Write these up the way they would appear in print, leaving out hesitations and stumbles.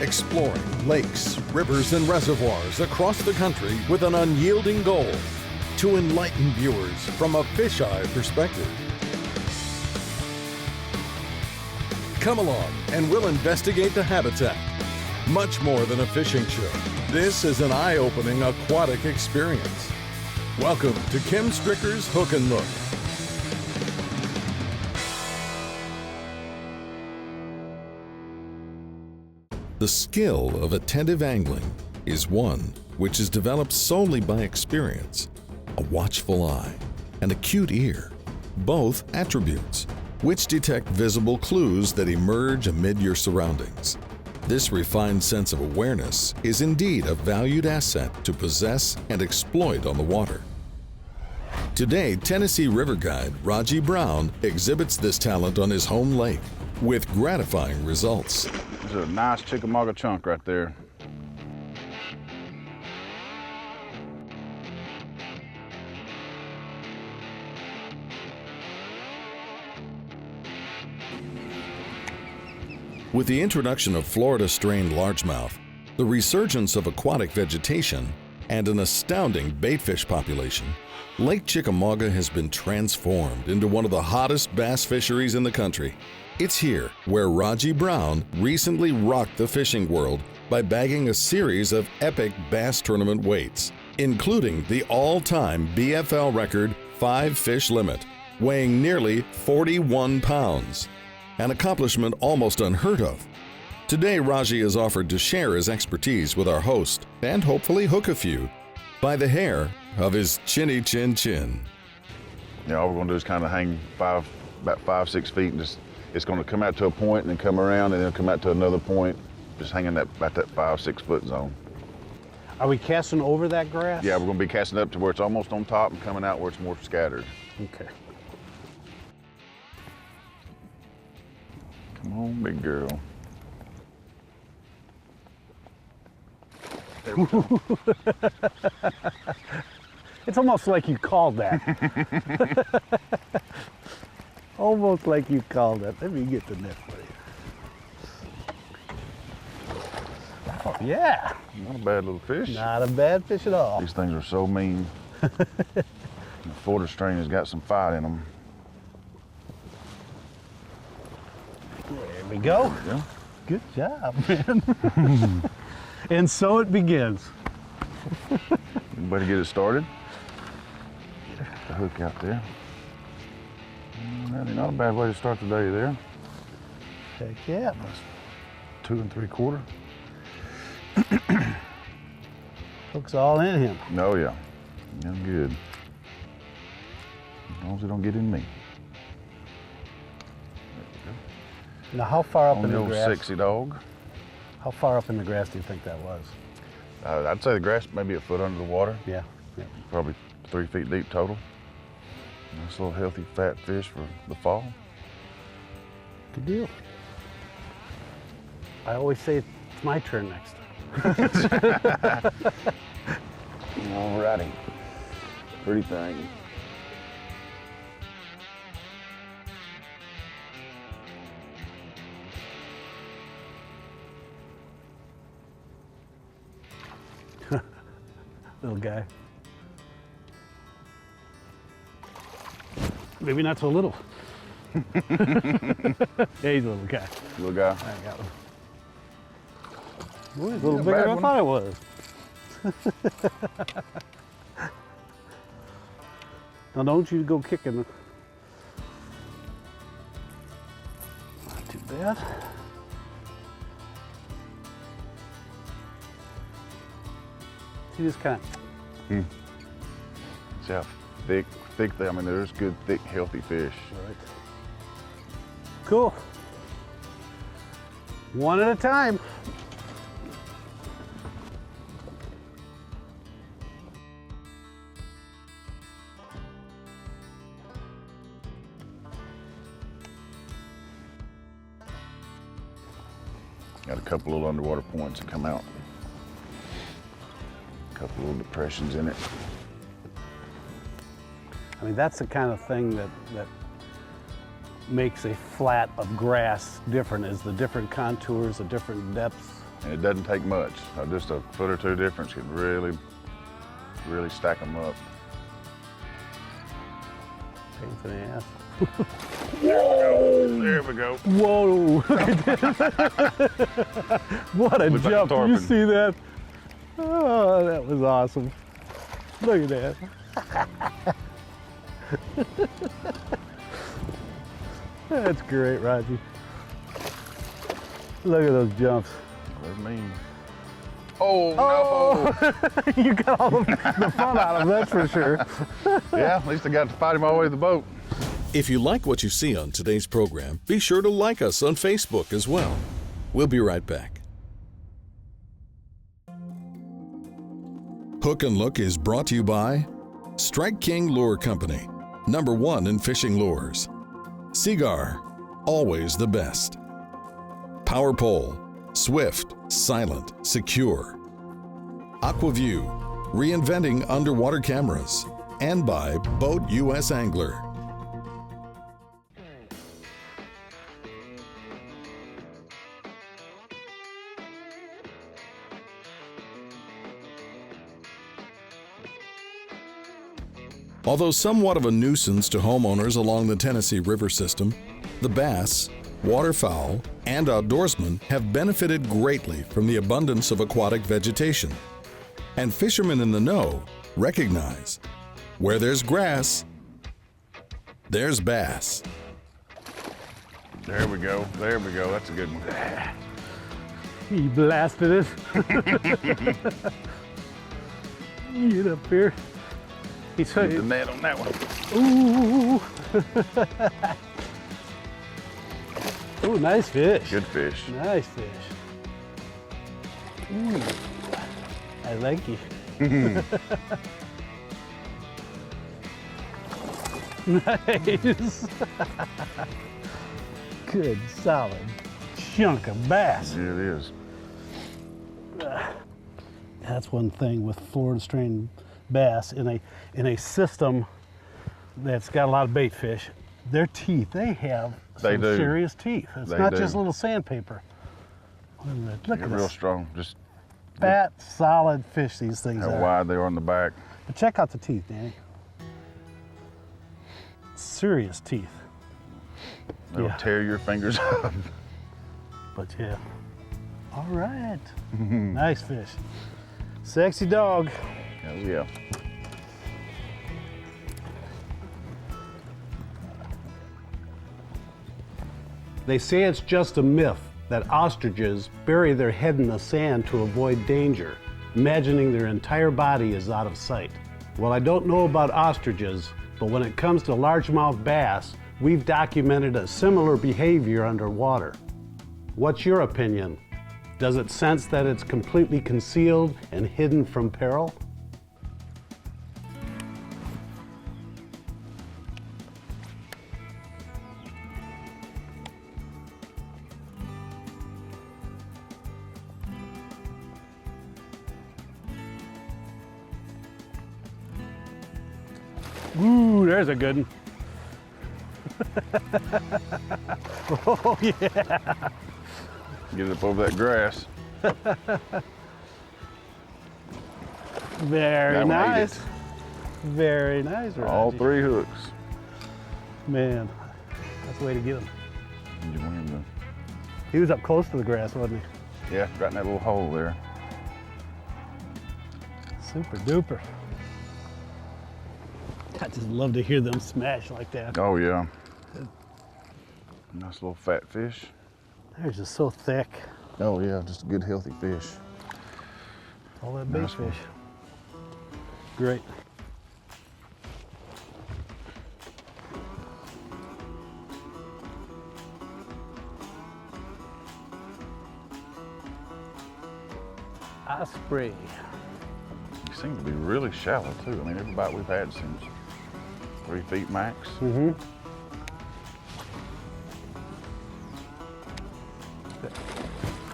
exploring lakes, rivers, and reservoirs across the country with an unyielding goal to enlighten viewers from a fisheye perspective. Come along and we'll investigate the habitat. Much more than a fishing show, this is an eye-opening aquatic experience. Welcome to Kim Stricker's Hook and Look. The skill of attentive angling is one which is developed solely by experience, a watchful eye, and a acute ear, both attributes which detect visible clues that emerge amid your surroundings. This refined sense of awareness is indeed a valued asset to possess and exploit on the water. Today, Tennessee river guide Rogne Brown exhibits this talent on his home lake with gratifying results. There's a nice Chickamauga chunk right there. With the introduction of Florida-strained largemouth, the resurgence of aquatic vegetation, and an astounding baitfish population, Lake Chickamauga has been transformed into one of the hottest bass fisheries in the country. It's here where Rogne Brown recently rocked the fishing world by bagging a series of epic bass tournament weights, including the all-time BFL record 5-fish limit, weighing nearly 41 pounds. An accomplishment almost unheard of. Today, Rogne has offered to share his expertise with our host and hopefully hook a few by the hair of his chinny chin chin. Yeah, all we're gonna do is kind of hang about 5-6 feet, and just it's gonna come out to a point and then come around and then come out to another point, just hanging about that 5-6 foot zone. Are we casting over that grass? Yeah, we're gonna be casting up to where it's almost on top and coming out where it's more scattered. Okay. Come on, big girl. It's almost like you called that. Almost like you called it. Let me get the net for you. Oh, yeah. Not a bad little fish. Not a bad fish at all. These things are so mean. The Florida strain has got some fight in them. There we go. Yeah. Good job, man. And so it begins. Anybody get it started? Get the hook out there. Really not a bad way to start the day there. Heck yeah. That's 2 3/4. Hook's all in him. Oh yeah. I'm good. As long as it don't get in me. Now, how far up On in the the old grass? sexy dog. How far up in the grass do you think that was? I'd say the grass maybe a foot under the water. Yeah. Yeah. Probably 3 feet deep total. Nice little healthy fat fish for the fall. Good deal. I always say it's my turn next time. All righty. Pretty thing. Little guy. Maybe not so little. Yeah, he's a little guy. Little guy. I got him. Boy, he's a little Yeah, bigger bad than I one. thought it was. Now don't you go kicking. Not too bad. He just kind of. See how thick I mean, there's good, thick, healthy fish. Right. Cool. One at a time. Got a couple little underwater points that come out. A couple little depressions in it. I mean, that's the kind of thing that makes a flat of grass different, is the different contours, the different depths. And it doesn't take much. Just a foot or two difference can really, really stack them up. Pain in the ass. There we go. Whoa! What a Looks like a jump! Did you tarpon. see that? Oh, that was awesome. Look at that. That's great, Roger. Look at those jumps. They're mean. Oh, no! You got all the fun out of them, that's for sure. Yeah, at least I got to fight him all the way to the boat. If you like what you see on today's program, be sure to like us on Facebook as well. We'll be right back. Hook and Look is brought to you by Strike King Lure Company, #1 in fishing lures. Seagar, always the best. Power Pole, swift, silent, secure. Aquaview, reinventing underwater cameras. And by Boat US Angler. Although somewhat of a nuisance to homeowners along the Tennessee River system, the bass, waterfowl, and outdoorsmen have benefited greatly from the abundance of aquatic vegetation. And fishermen in the know recognize where there's grass, there's bass. There we go. There we go. That's a good one. He blasted it. Get up here. He's Get the net on that one. Ooh. Ooh, nice fish. Good fish. Nice fish. Ooh. I like you. Nice. Good, solid chunk of bass. Yeah, it is. That's one thing with Florida strain bass in a system that's got a lot of bait fish. Their teeth, they have some serious teeth. It's They not do. just little sandpaper. Look They're at real this strong. Just fat, solid fish these things how are. wide they are on the back. But check out the teeth, Danny. Serious teeth. They'll Yeah. tear your fingers up. But yeah. All right. Nice fish. Sexy dog. Oh, yeah. They say it's just a myth that ostriches bury their head in the sand to avoid danger, imagining their entire body is out of sight. Well, I don't know about ostriches, but when it comes to largemouth bass, we've documented a similar behavior underwater. What's your opinion? Does it sense that it's completely concealed and hidden from peril? Ooh, there's a good one. Oh, yeah. Get it up over that grass. Very That one ate nice. it. Very nice, Roger. All 3 hooks. Man, that's the way to get him. You win the- He was up close to the grass, wasn't Yeah, right in that little hole there. he? Super duper. I just love to hear them smash like that. Oh, yeah. Nice little fat fish. They're just so thick. Oh, yeah, just a good healthy fish. All that bait Nice one. fish. Great. Osprey. He seems to be really shallow, too. I mean, every bite we've had seems 3 feet max. Mm-hmm.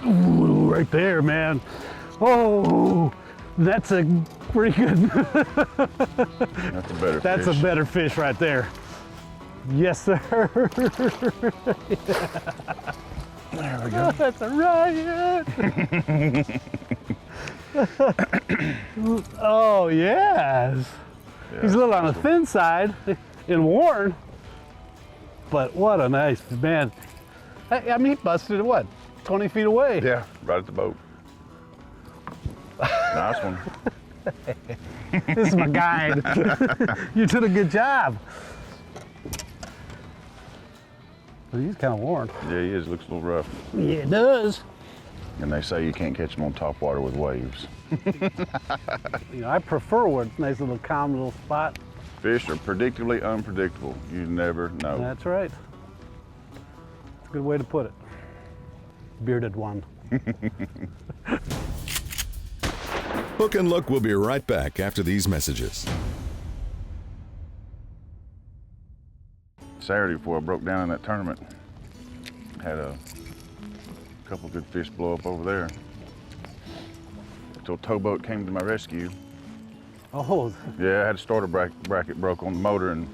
Ooh, right there, man. Oh, that's a pretty good. That's a better That's fish. a better fish right there. Yes, sir. There we go. That's a riot. Oh, yes. Yeah, He's a little on the thin side and worn, but what a nice man. I mean, he busted it, what, 20 feet away? Yeah, right at the boat. Nice one. This is my guide. You did a good job. But he's kind of worn. Yeah, he is. Looks a little rough. Yeah, it does. And they say you can't catch them on top water with waves. You know, I prefer where it's a nice little calm little spot. Fish are predictably unpredictable. You never know. That's right. That's a good way to put it. Bearded one. Hook and Look will be right back after these messages. Saturday before I broke down in that tournament, had a couple good fish blow up over there. Until a towboat came to my rescue. Oh, Yeah, I had a starter bracket broke on the motor and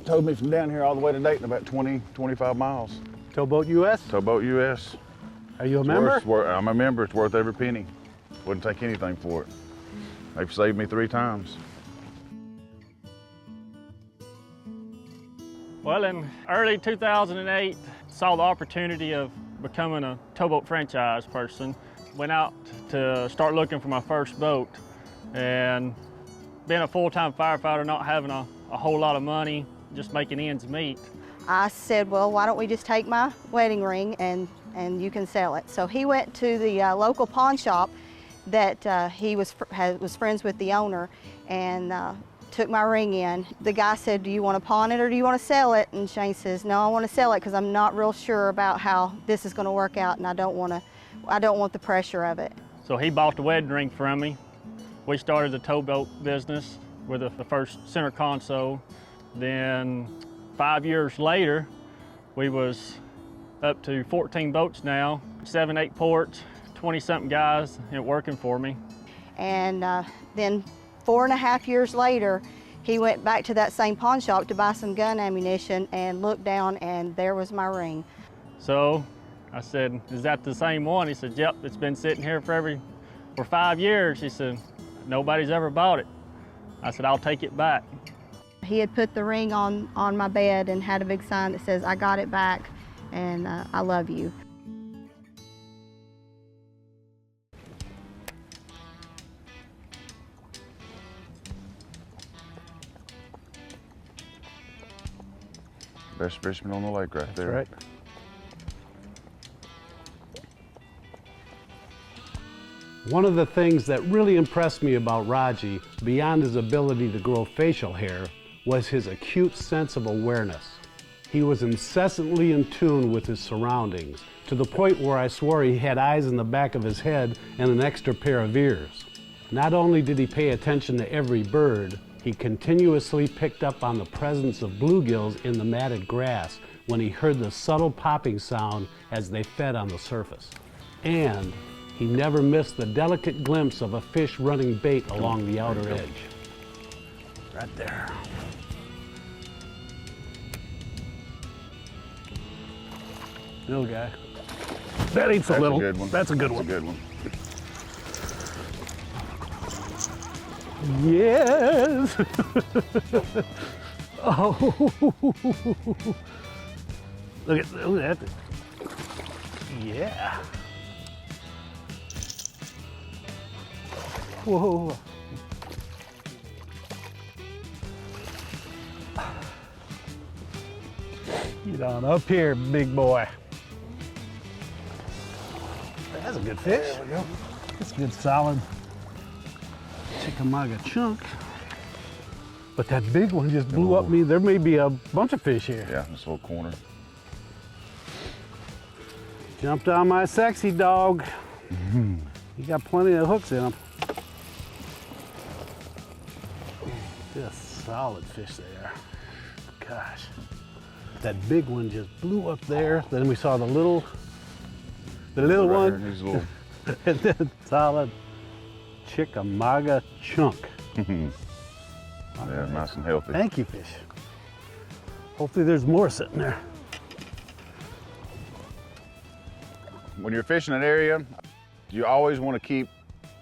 towed me from down here all the way to Dayton, about 20, 25 miles. Towboat US? Towboat US. Are you a member? I'm a member. It's worth every penny. Wouldn't take anything for it. They've saved me 3 times. Well, in early 2008, saw the opportunity of becoming a towboat franchise person. Went out to start looking for my first boat, and being a full-time firefighter, not having a whole lot of money, just making ends meet. I said, well, why don't we just take my wedding ring and you can sell it. So he went to the local pawn shop that he was friends with the owner, and took my ring in. The guy said, do you want to pawn it or do you want to sell it? And Shane says, no, I want to sell it because I'm not real sure about how this is going to work out, and I don't want the pressure of it. So he bought the wedding ring from me. We started the towboat business with the first center console. Then 5 years later, we was up to 14 boats now, 7, 8 ports, 20-something guys working for me. And then 4.5 years later, he went back to that same pawn shop to buy some gun ammunition and looked down, and there was my ring. So I said, is that the same one? He said, yep, it's been sitting here for 5 years. He said, nobody's ever bought it. I said, I'll take it back. He had put the ring on my bed and had a big sign that says, I got it back, and I love you. Best fisherman on the lake right there. Right. One of the things that really impressed me about Rogie, beyond his ability to grow facial hair, was his acute sense of awareness. He was incessantly in tune with his surroundings, to the point where I swore he had eyes in the back of his head and an extra pair of ears. Not only did he pay attention to every bird, he continuously picked up on the presence of bluegills in the matted grass when he heard the subtle popping sound as they fed on the surface. And he never missed the delicate glimpse of a fish running bait along the outer edge. Right there. Little guy. That eats a little. That's a good one. That's a good That's one. a good one. Yes. Oh. Look at that. Yeah. Whoa. Get on up here, big boy. That's a good fish. There we go. That's a good solid Chickamauga chunk. But that big one just blew up me. There may be a bunch of fish here. Yeah, this little corner. Jumped on my sexy dog. He got plenty of hooks in him. Just solid fish there. Gosh. That big one just blew up there. Then we saw the little Right one. here, he's a little. And then solid Chickamauga chunk. Yeah, nice and healthy. Thank you, fish. Hopefully there's more sitting there. when you're fishing an area, you always want to keep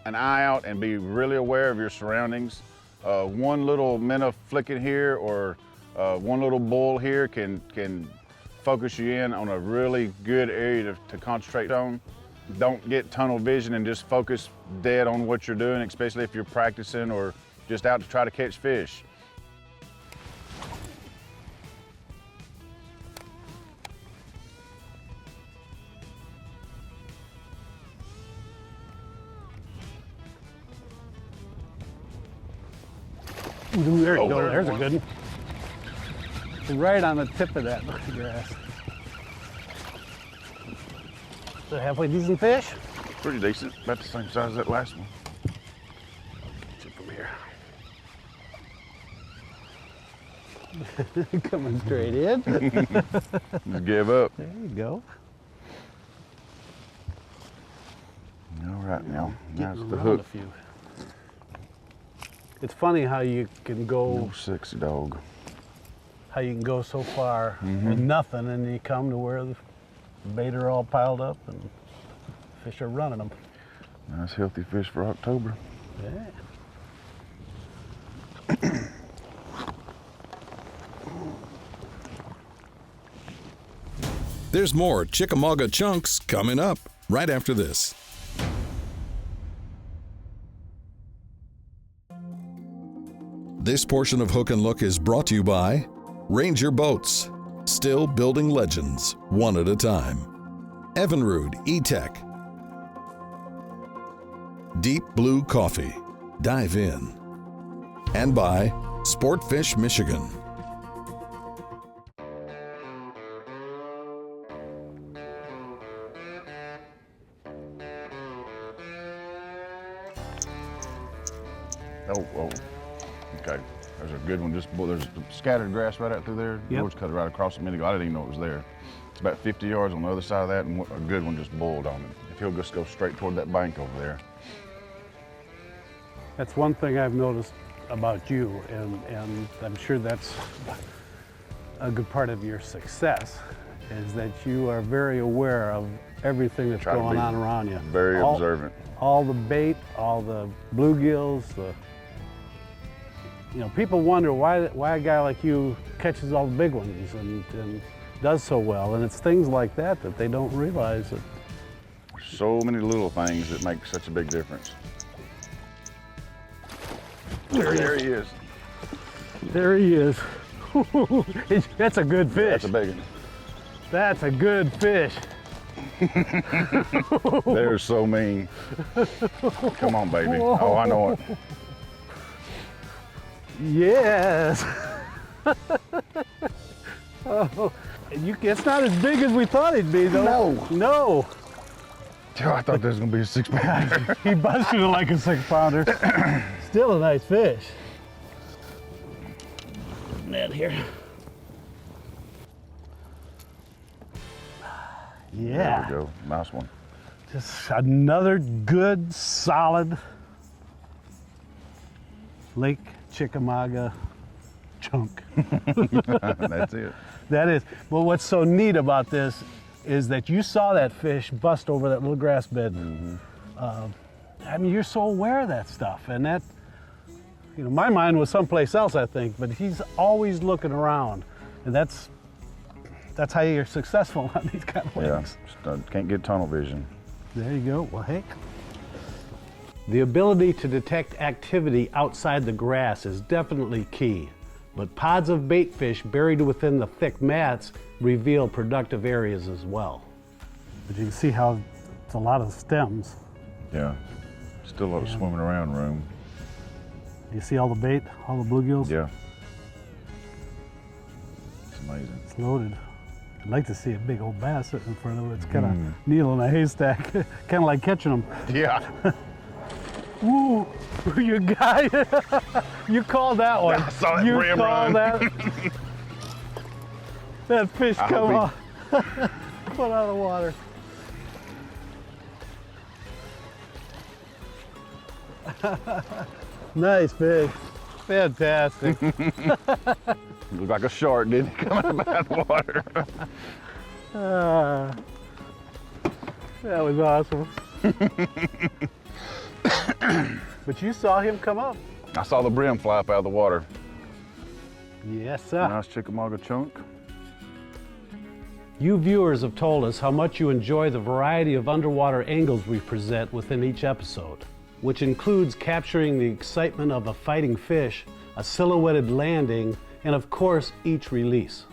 an eye out and be really aware of your surroundings. One little minnow flicking here or one little bull here can focus you in on a really good area to concentrate on. Don't get tunnel vision and just focus dead on what you're doing, especially if you're practicing or just out to try to catch fish. Ooh, there you go, there's a good one. Right on the tip of that grass. So halfway decent fish? Pretty decent, about the same size as that last one. Get you from here. Coming straight in. Just give up. There you go. All right, now, that's Getting the around hook. a few. It's funny how you can go, Oh, sexy dog. how you can go so far with nothing, and you come to where the bait are all piled up and fish are running them. Nice healthy fish for October. Yeah. There's more Chickamauga Chunks coming up right after this. This portion of Hook and Look is brought to you by Ranger Boats, still building legends one at a time. Evinrude E-Tech. Deep Blue Coffee. Dive in. And by Sportfish Michigan. Oh, okay. There's a good one. There's scattered grass right out through there. Yep. George cut it right across a minute ago. I didn't even know it was there. It's about 50 yards on the other side of that, and a good one just boiled on it. If he'll just go straight toward that bank over there. That's one thing I've noticed about you, and I'm sure that's a good part of your success, is that you are very aware of everything that's Try to going be on around you. Very observant. All the bait, all the bluegills, people wonder why a guy like you catches all the big ones and does so well, and it's things like that that they don't realize. That So many little things that make such a big difference. There he is. There he is. That's a good fish. That's a big one. That's a good fish. They're so mean. Come on, baby. Oh, I know it. Yes. Oh, it's not as big as we thought it'd be, though. No. Oh, I thought this was gonna be a 6-pounder. He busted it like a 6-pounder. Still a nice fish. Net here. Yeah. There we go. Nice one. Just another good, solid Lake Chickamauga chunk. That's it. That is. Well, what's so neat about this is that you saw that fish bust over that little grass bed. I mean, you're so aware of that stuff, and that, my mind was someplace else, I think, but he's always looking around, and that's how you're successful on these kind of lakes. Yeah, just, can't get tunnel vision. There you go. Well, heck. The ability to detect activity outside the grass is definitely key, but pods of baitfish buried within the thick mats reveal productive areas as well. But you can see how it's a lot of stems. Yeah, still a lot of swimming around room. You see all the bait, all the bluegills? Yeah. It's amazing. It's loaded. I'd like to see a big old bass sitting in front of it. It's kind of needle in a haystack, kind of like catching them. Yeah. Ooh, you got it. You called that one. I saw that you rim called run. that fish come off. Put out of the water. Nice fish. Fantastic. Looked like a shark, didn't it? Coming out of the water. That was awesome. But you saw him come up. I saw the brim fly up out of the water. Yes, sir. Nice Chickamauga chunk. You viewers have told us how much you enjoy the variety of underwater angles we present within each episode, which includes capturing the excitement of a fighting fish, a silhouetted landing, and of course, each release.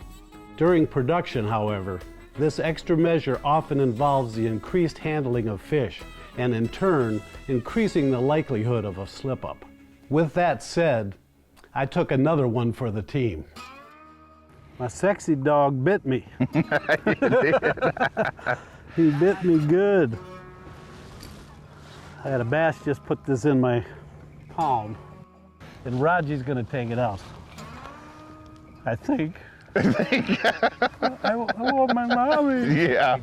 During production, however, this extra measure often involves the increased handling of fish, and in turn, increasing the likelihood of a slip-up. With that said, I took another one for the team. My sexy dog bit me. He bit me good. I had a bass just put this in my palm, and Roger's gonna take it out. I think. I want my mommy. Yeah.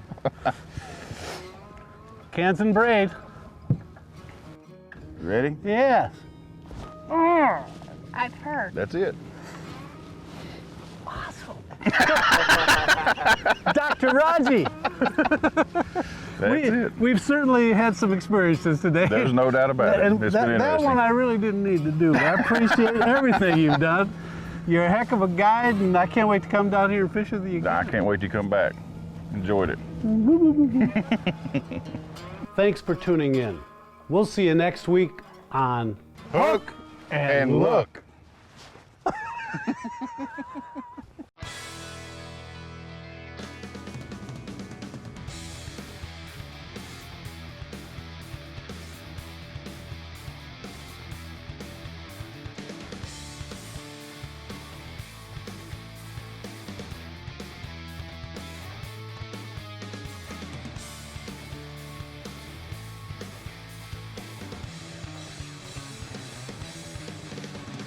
Cans and braid. Ready? Yes. I've heard. That's it. Dr. Raji. That's it. We've certainly had some experiences today. There's no doubt about it. And It's that been one interesting. I really didn't need to do. I appreciate everything you've done. You're a heck of a guide, and I can't wait to come down here and fish with you again. I can't wait to come back. Enjoyed it. Thanks for tuning in. We'll see you next week on Hook and look.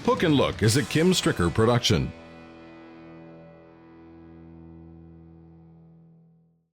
Hook and Look is a Kim Stricker production.